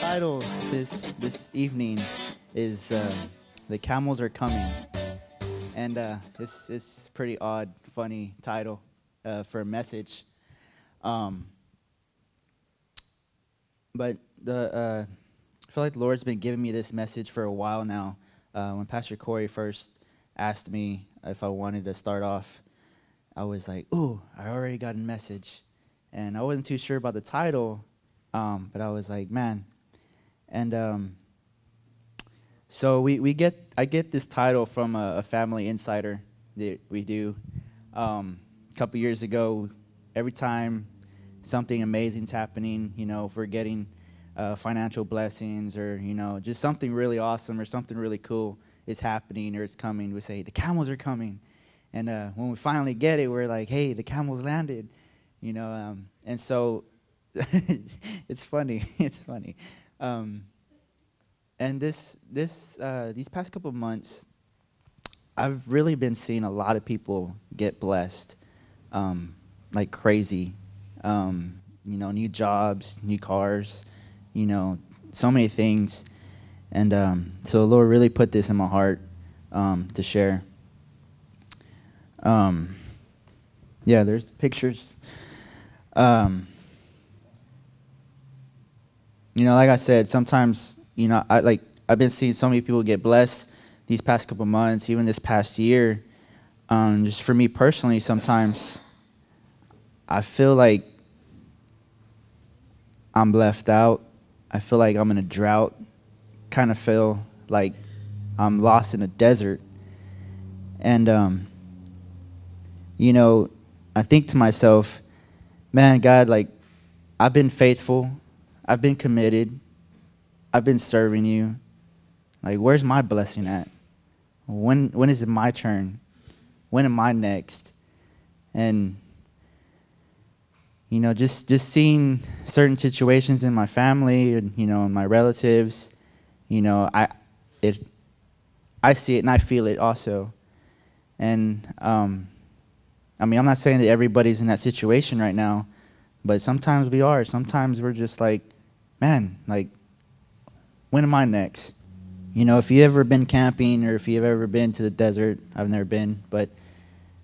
title this evening is "The Camels Are Coming," and this is pretty odd, funny title for a message. Um, but I feel like the Lord's been giving me this message for a while now. When Pastor Corey first asked me if I wanted to start off, I was like, "Ooh, I already got a message," and I wasn't too sure about the title, but I was like, "Man." And so I get this title from a family insider that we do. A couple years ago, every time something amazing's happening, if we're getting financial blessings or, just something really awesome or something really cool is happening or it's coming, we say, the camels are coming. And when we finally get it, we're like, hey, the camels landed, and so it's funny. It's funny. And these past couple of months, I've really been seeing a lot of people get blessed, like crazy. New jobs, new cars, so many things. And so the Lord really put this in my heart to share. Yeah, there's pictures. Like I said, sometimes, I've been seeing so many people get blessed these past couple months, even this past year. Just for me personally, sometimes I feel like I'm left out. I feel like I'm in a drought. Kind of feel like I'm lost in a desert. And, I think to myself, man, God, I've been faithful. I've been committed. I've been serving you. Where's my blessing at? When is it my turn? When am I next? And, just seeing certain situations in my family and, and my relatives, I see it and I feel it also. And, I'm not saying that everybody's in that situation right now, but sometimes we are. Sometimes we're just like, man, when am I next? If you've ever been camping or if you've ever been to the desert, I've never been, but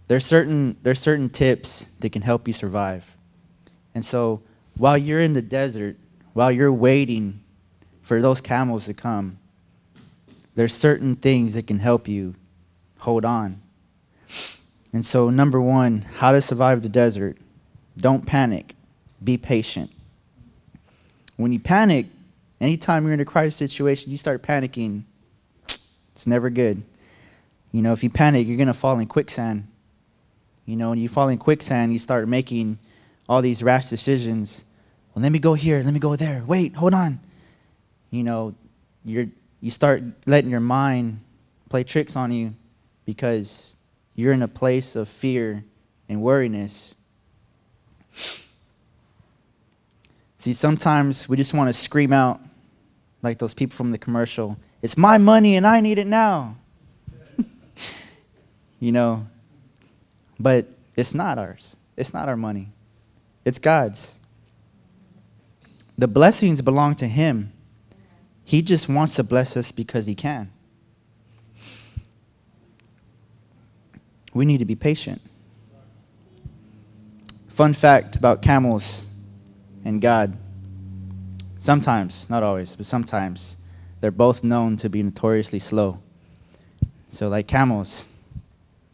there's certain tips that can help you survive. And so while you're in the desert, while you're waiting for those camels to come, there's certain things that can help you hold on. And so number one, how to survive the desert. Don't panic. Be patient. When you panic, anytime you're in a crisis situation, you start panicking, it's never good. If you panic, you're going to fall in quicksand. When you fall in quicksand, you start making all these rash decisions. Well, let me go here, let me go there. Wait, hold on. You start letting your mind play tricks on you because you're in a place of fear and worriness. See, sometimes we just want to scream out like those people from the commercial, it's my money and I need it now. But it's not ours. It's not our money. It's God's. The blessings belong to Him. He just wants to bless us because He can. We need to be patient. Fun fact about camels and God. Sometimes, not always, but sometimes, they're both known to be notoriously slow. So like camels,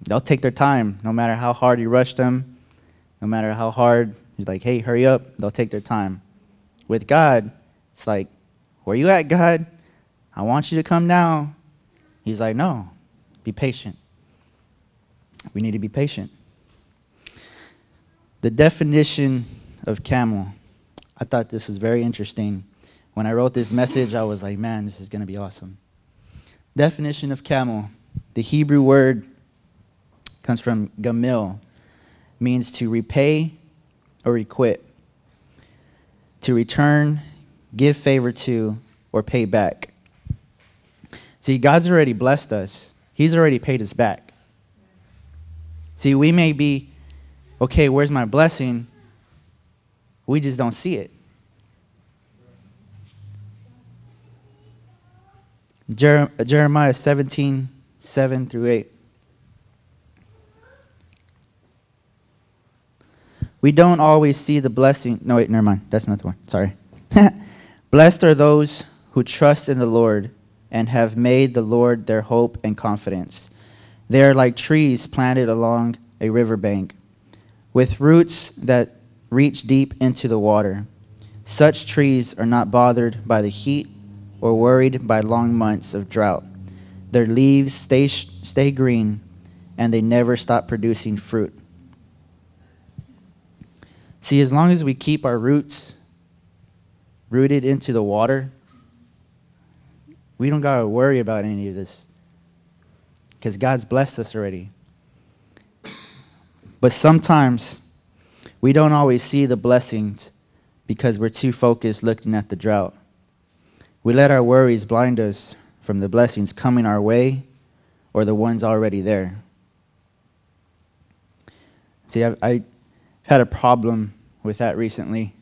they'll take their time. No matter how hard you rush them, no matter how hard you're like, hey, hurry up, they'll take their time. With God, it's like, where you at, God? I want you to come now. He's like, no, be patient. We need to be patient. The definition of camel. I thought this was very interesting. When I wrote this message, I was like, man, this is going to be awesome. Definition of camel. The Hebrew word comes from gamil, means to repay or requite, to return, give favor to, or pay back. See, God's already blessed us. He's already paid us back. See, we may be, okay, where's my blessing? We just don't see it. Jeremiah 17:7-8. We don't always see the blessing. No, wait, never mind. That's not the one. Sorry. Blessed are those who trust in the Lord and have made the Lord their hope and confidence. They are like trees planted along a riverbank, with roots that reach deep into the water. Such trees are not bothered by the heat or worried by long months of drought. Their leaves stay green, and they never stop producing fruit. See, as long as we keep our roots rooted into the water, we don't got to worry about any of this because God's blessed us already. But sometimes we don't always see the blessings because we're too focused looking at the drought. We let our worries blind us from the blessings coming our way or the ones already there. See, I had a problem with that recently.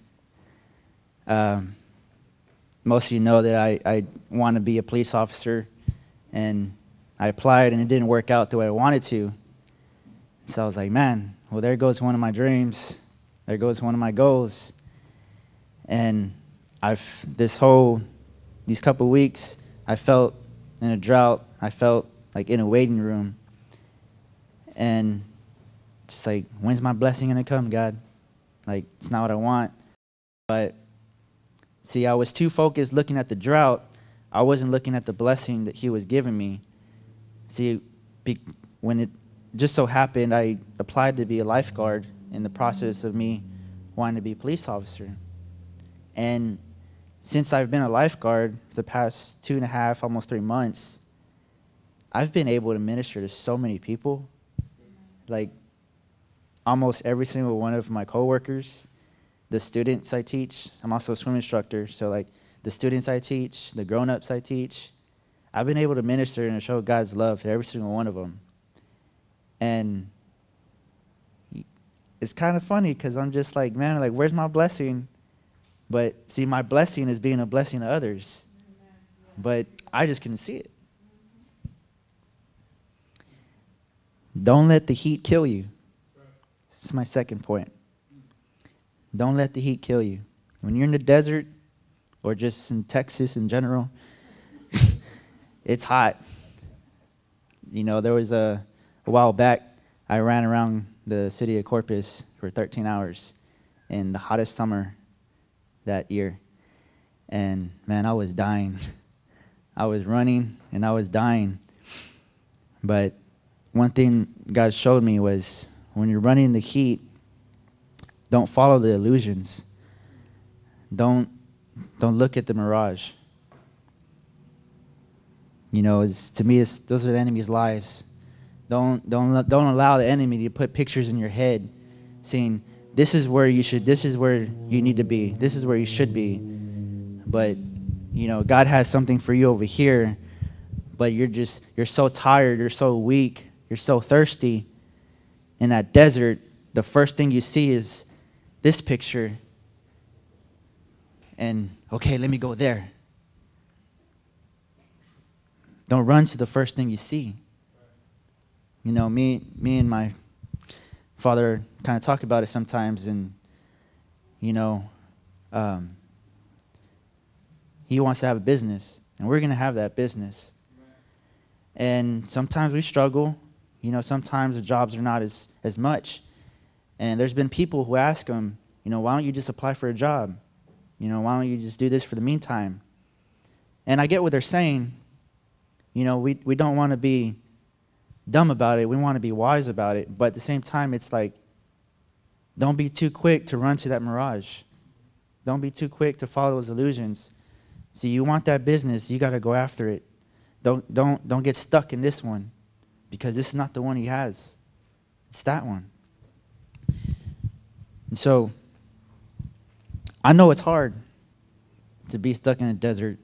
Most of you know that I want to be a police officer, and I applied and it didn't work out the way I wanted to. So I was like, man, well, there goes one of my dreams. There goes one of my goals. And these couple of weeks, I felt in a drought. I felt like in a waiting room. And just like, when's my blessing going to come, God? Like, it's not what I want. But see, I was too focused looking at the drought. I wasn't looking at the blessing that he was giving me. See, when it just so happened, I applied to be a lifeguard in the process of me wanting to be a police officer. And since I've been a lifeguard the past 2.5, almost 3 months, I've been able to minister to so many people. Like, almost every single one of my coworkers, the students I teach. I'm also a swim instructor, so like the students I teach, the grown-ups I teach, I've been able to minister and show God's love to every single one of them. And it's kind of funny because I'm just like, man, like, where's my blessing? But see, my blessing is being a blessing to others. But I just couldn't see it. Don't let the heat kill you. That's my second point. Don't let the heat kill you. When you're in the desert or just in Texas in general, it's hot. You know, there was a while back, I ran around the city of Corpus for 13 hours in the hottest summer that year. And man, I was dying. I was running and I was dying. But one thing God showed me was when you're running in the heat, don't follow the illusions. Don't look at the mirage. You know, to me, those are the enemy's lies. Don't allow the enemy to put pictures in your head, saying this is where you need to be. This is where you should be. But you know, God has something for you over here. But you're so tired. You're so weak. You're so thirsty. In that desert, the first thing you see is this picture. And okay, let me go there. Don't run to the first thing you see. You know, me and my father kind of talk about it sometimes, and you know, he wants to have a business, and we're gonna have that business. And sometimes we struggle. You know, sometimes the jobs are not as much. And there's been people who ask him, you know, why don't you just apply for a job? You know, why don't you just do this for the meantime? And I get what they're saying. You know, we don't want to be dumb about it. We want to be wise about it. But at the same time, it's like, don't be too quick to run to that mirage. Don't be too quick to follow those illusions. See, you want that business, you got to go after it. Don't get stuck in this one, because this is not the one he has. It's that one. And so, I know it's hard to be stuck in a desert.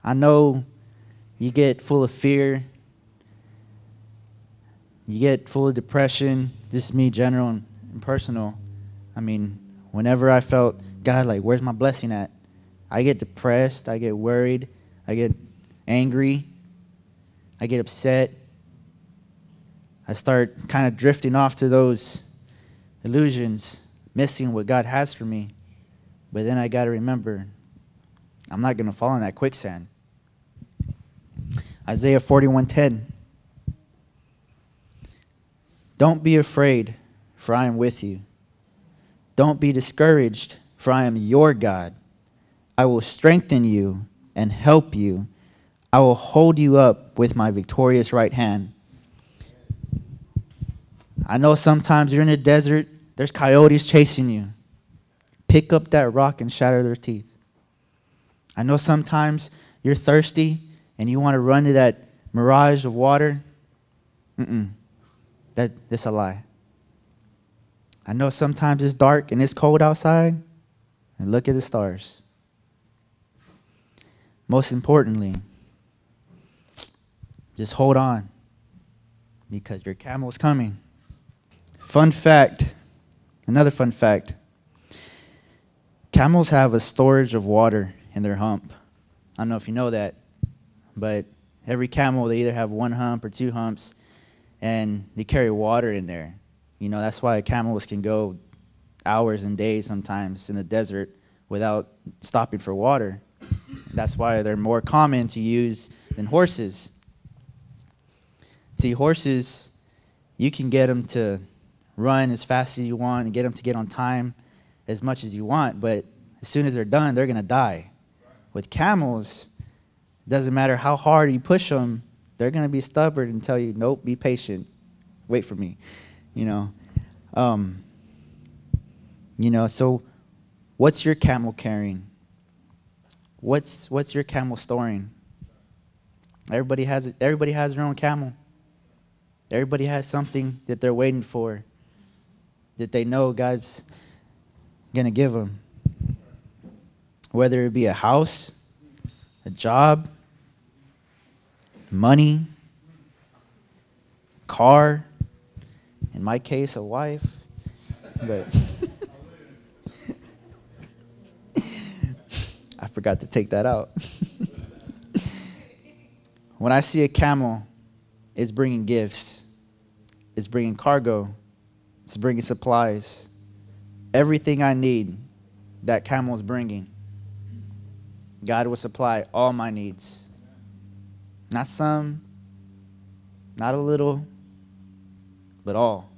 I know you get full of fear. You get full of depression. Just me, general and personal. I mean, whenever I felt, God, like, where's my blessing at? I get depressed. I get worried. I get angry. I get upset. I start kind of drifting off to those illusions, missing what God has for me. But then I got to remember, I'm not going to fall in that quicksand. Isaiah 41:10. Don't be afraid, for I am with you. Don't be discouraged, for I am your God. I will strengthen you and help you. I will hold you up with my victorious right hand. I know sometimes you're in the desert, there's coyotes chasing you. Pick up that rock and shatter their teeth. I know sometimes you're thirsty and you want to run to that mirage of water. That's a lie. I know sometimes it's dark and it's cold outside, and look at the stars. Most importantly, just hold on, because your camel's coming. Fun fact, another fun fact. Camels have a storage of water in their hump. I don't know if you know that, but every camel, they either have one hump or two humps, and they carry water in there. You know, that's why camels can go hours and days sometimes in the desert without stopping for water. That's why they're more common to use than horses. See, horses, you can get them to run as fast as you want and get them to get on time as much as you want, but as soon as they're done, they're going to die. With camels, it doesn't matter how hard you push them, they're going to be stubborn and tell you, nope, be patient, wait for me, you know. So what's your camel carrying? What's your camel storing? Everybody has their own camel. Everybody has something that they're waiting for, that they know God's going to give them. Whether it be a house, a job, money, car, in my case, a wife. But I forgot to take that out. When I see a camel, it's bringing gifts. It's bringing cargo. It's bringing supplies. Everything I need, that camel is bringing. God will supply all my needs. Not some, not a little, but all.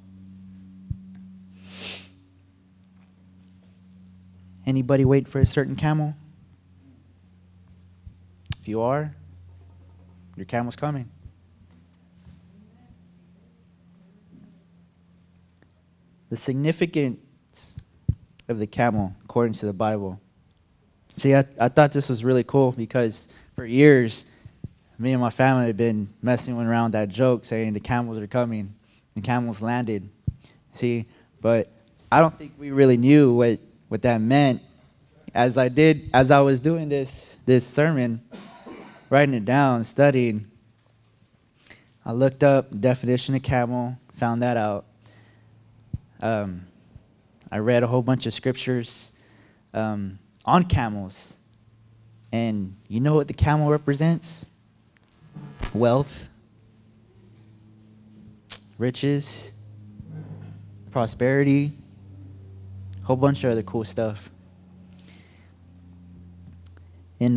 Anybody wait for a certain camel? If you are, your camel's coming. The significance of the camel, according to the Bible. See, I thought this was really cool because for years, me and my family have been messing around that joke saying the camels are coming. The camels landed. See, but I don't think we really knew what that meant. As I was doing this sermon, writing it down, studying, I looked up the definition of camel, found that out. I read a whole bunch of scriptures on camels. And you know what the camel represents? Wealth, riches, prosperity, a whole bunch of other cool stuff. In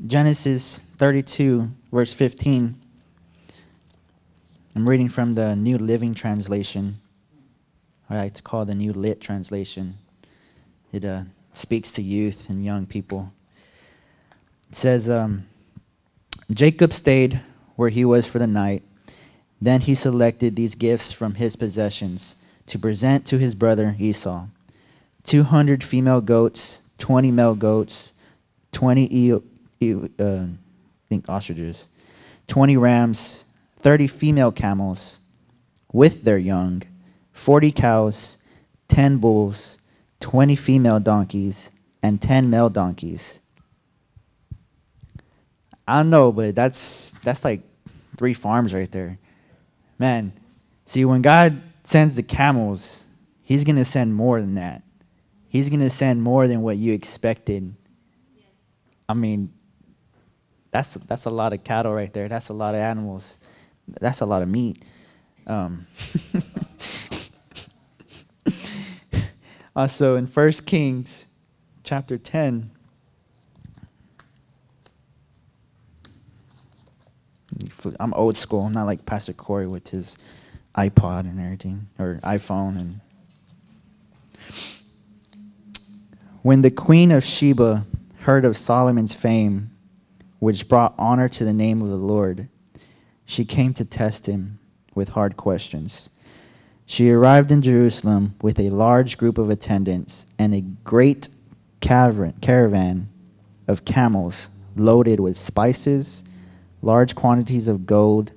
Genesis 32, verse 15, I'm reading from the New Living Translation. I like to call the New Lit Translation. It speaks to youth and young people. It says, Jacob stayed where he was for the night. Then he selected these gifts from his possessions to present to his brother Esau. 200 female goats, 20 male goats, 20 ostriches, 20 rams, 30 female camels with their young, 40 cows, 10 bulls, 20 female donkeys, and 10 male donkeys. I don't know, but that's like 3 farms right there. Man, see, when God sends the camels, he's going to send more than that. He's going to send more than what you expected. I mean, That's a lot of cattle right there. That's a lot of animals. That's a lot of meat. Also in 1 Kings chapter 10, I'm old school. I'm not like Pastor Corey with his iPod and everything, or iPhone. And when the queen of Sheba heard of Solomon's fame, which brought honor to the name of the Lord, she came to test him with hard questions. She arrived in Jerusalem with a large group of attendants and a great caravan of camels loaded with spices, large quantities of gold,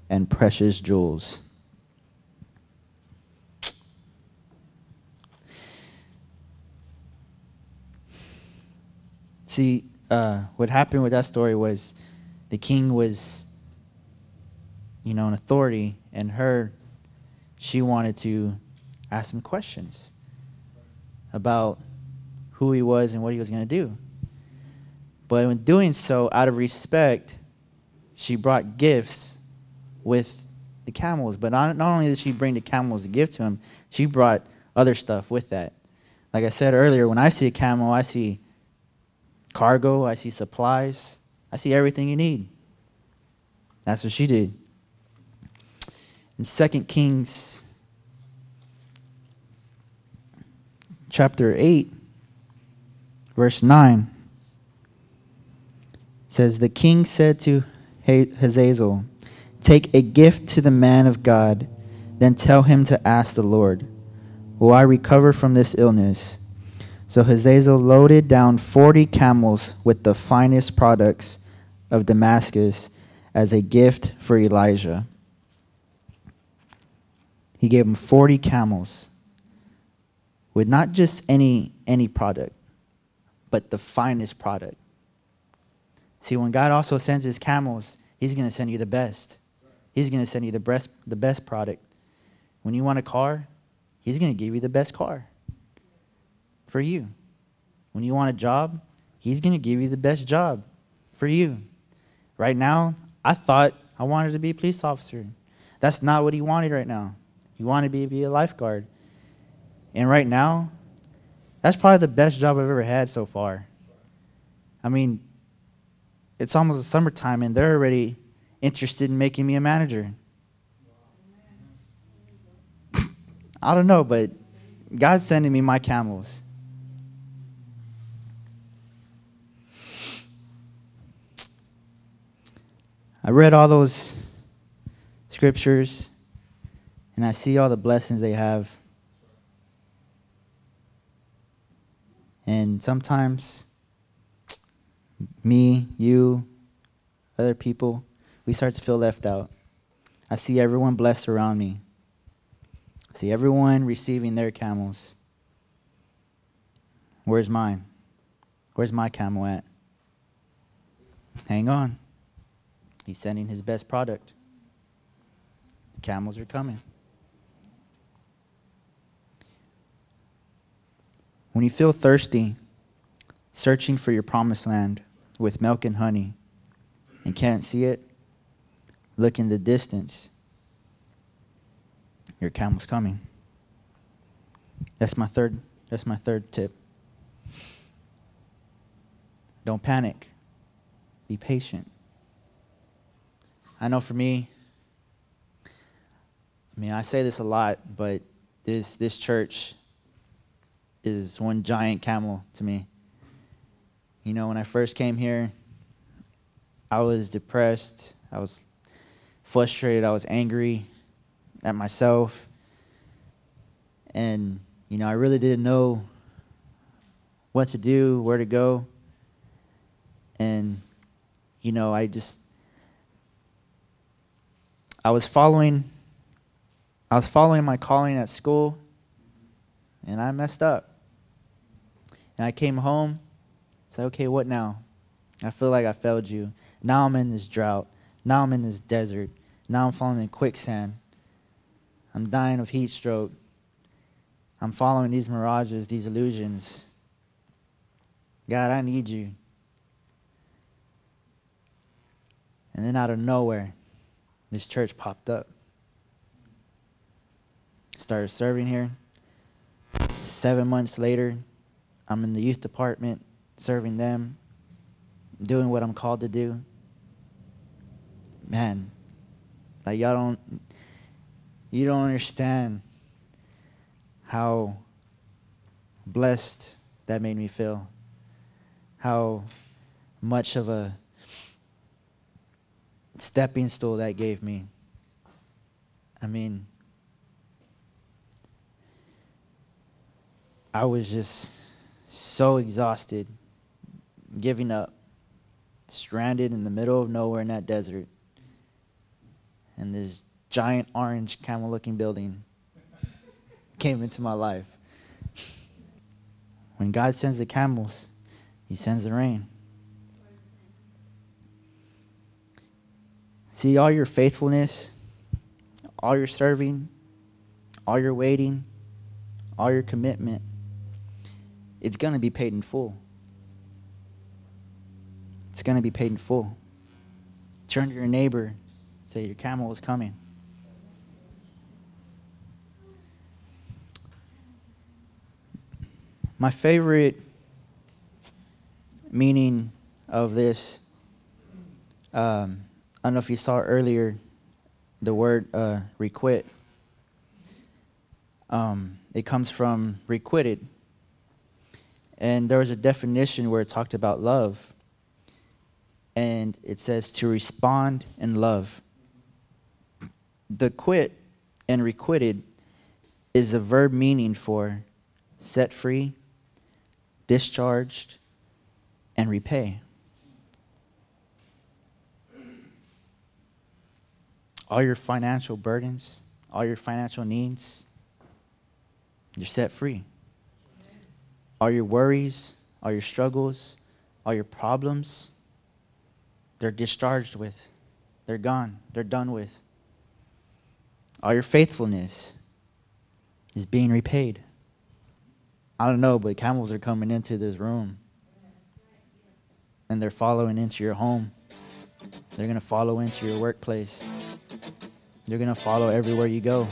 and precious jewels. See, what happened with that story was the king was, an authority, and she wanted to ask him questions about who he was and what he was going to do. But in doing so, out of respect, she brought gifts with the camels. But not only did she bring the camels to give to him, she brought other stuff with that. Like I said earlier, when I see a camel, I see cargo, I see supplies, I see everything you need. That's what she did. In 2 Kings chapter 8, verse 9, says, the king said to Hazael, take a gift to the man of God, then tell him to ask the Lord, will I recover from this illness? So Hazael loaded down 40 camels with the finest products of Damascus as a gift for Elijah. He gave him 40 camels with not just any product, but the finest product. See, when God also sends his camels, he's going to send you the best. He's going to send you the best product. When you want a car, he's going to give you the best car for you. When you want a job, he's going to give you the best job for you. Right now, I thought I wanted to be a police officer. That's not what he wanted right now. He wanted me to be a lifeguard. And right now, that's probably the best job I've ever had so far. I mean, it's almost the summertime, and they're already interested in making me a manager. I don't know, but God's sending me my camels. I read all those scriptures, and I see all the blessings they have. And sometimes me, you, other people, we start to feel left out. I see everyone blessed around me. I see everyone receiving their camels. Where's mine? Where's my camel at? Hang on. He's sending his best product. The camels are coming. When you feel thirsty, searching for your promised land with milk and honey, and can't see it, look in the distance. Your camel's coming. That's my third tip. Don't panic. Be patient. I know for me, I say this a lot, but this church is one giant camel to me. When I first came here, I was depressed. I was frustrated. I was angry at myself. And, I really didn't know what to do, where to go. And, I was following my calling at school, and I messed up. And I came home, said, okay, what now? I feel like I failed you. Now I'm in this drought. Now I'm in this desert. Now I'm falling in quicksand. I'm dying of heat stroke. I'm following these mirages, these illusions. God, I need you. And then out of nowhere, this church popped up. Started serving here. 7 months later, I'm in the youth department, serving them, doing what I'm called to do. Man, like you don't understand how blessed that made me feel. How much of a stepping stool that gave me. I mean, I was just so exhausted, giving up, stranded in the middle of nowhere in that desert. And this giant orange camel-looking building came into my life. When God sends the camels, he sends the rain. See, all your faithfulness, all your serving, all your waiting, all your commitment, it's going to be paid in full. It's going to be paid in full. Turn to your neighbor, say, your camel is coming. My favorite meaning of this, I don't know if you saw earlier the word requite. It comes from requited. And there was a definition where it talked about love. And it says to respond in love. The quit and requited is a verb meaning for set free, discharged, and repay. All your financial burdens, all your financial needs, you're set free. All your worries, all your struggles, all your problems, they're discharged with. They're gone. They're done with. All your faithfulness is being repaid. I don't know, but camels are coming into this room. And they're following into your home. They're going to follow into your workplace. They're going to follow everywhere you go.